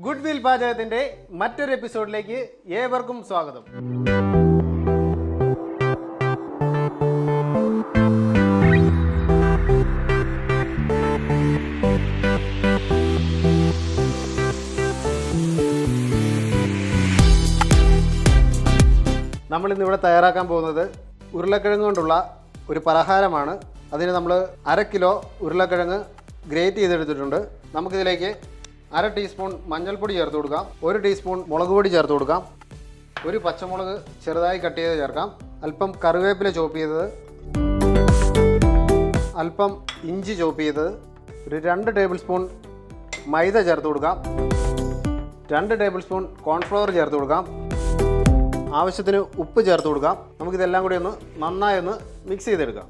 Good wheel പാചകത്തിൻ്റെ മറ്റൊരു എപ്പിസോഡിലേക്ക് ഏവർക്കും സ്വാഗതം. നമ്മളിന്നിവിടെ തയ്യാറാക്കാൻ പോകുന്നത് ഉരുളക്കിഴങ്ങ് കൊണ്ടുള്ള ഒരു പലഹാരമാണ്. അതിന് നമ്മൾ 1/2 കിലോ ഉരുളക്കിഴങ്ങ് ഗ്രേറ്റ് ചെയ്തെടുത്തിട്ടുണ്ട്. നമുക്കിതിലേക്ക് 1/2 ടീസ്പൂൺ മഞ്ഞൾപ്പൊടി ചേർത്ത് കൊടുക്കാം, 1 ടീസ്പൂൺ മുളക് പൊടി ചേർത്ത് കൊടുക്കാം, 1 പച്ചമുളക് ചെറുതായി കട്ട് ചെയ്ത് ചേർക്കാം, അല്പം കറിവേപ്പില ചോപ്പ് ചെയ്തത്, അല്പം ഇഞ്ചി ചോപ്പ് ചെയ്തത്, ഒരു 2 ടേബിൾ സ്പൂൺ മൈദ ചേർത്ത് കൊടുക്കാം, 2 ടേബിൾ സ്പൂൺ കോൺഫ്ലവർ ചേർത്ത് കൊടുക്കാം, ആവശ്യത്തിന് ഉപ്പ് ചേർത്ത് കൊടുക്കാം. നമുക്കിതെല്ലാം കൂടി നന്നായി മിക്സ് ചെയ്തെടുക്കാം.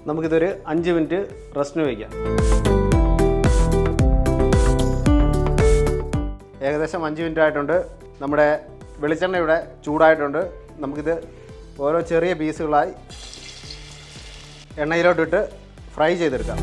നമുക്കിതൊരു 5 മിനിറ്റ് റെസ്റ്റിന് വയ്ക്കാം. ഏകദേശം 5 മിനിറ്റ് ആയിട്ടുണ്ട്. നമ്മുടെ വെളിച്ചെണ്ണ ഇവിടെ ചൂടായിട്ടുണ്ട്. നമുക്കിത് ഓരോ ചെറിയ പീസുകളായി എണ്ണയിലോട്ടിട്ട് ഫ്രൈ ചെയ്തെടുക്കാം.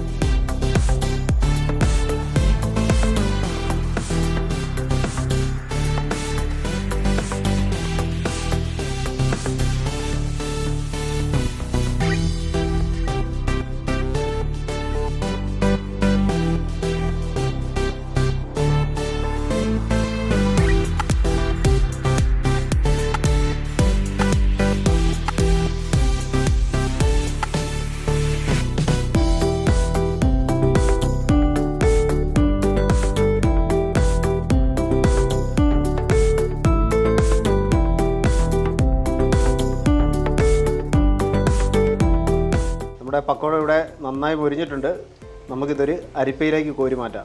നമ്മുടെ പക്കോട ഇവിടെ നന്നായി പൊരിഞ്ഞിട്ടുണ്ട്. നമുക്കിതൊരു അരിപ്പയിലേക്ക് കോരി മാറ്റാം.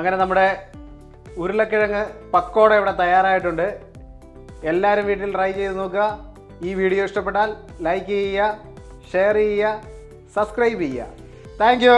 അങ്ങനെ നമ്മുടെ ഉരുളക്കിഴങ്ങ് പക്കോട ഇവിടെ തയ്യാറായിട്ടുണ്ട്. എല്ലാവരും വീട്ടിൽ ട്രൈ ചെയ്ത് നോക്കുക. ഈ വീഡിയോ ഇഷ്ടപ്പെട്ടാൽ ലൈക്ക് ചെയ്യുക, ഷെയർ ചെയ്യുക, സബ്സ്ക്രൈബ് ചെയ്യുക. Thank you.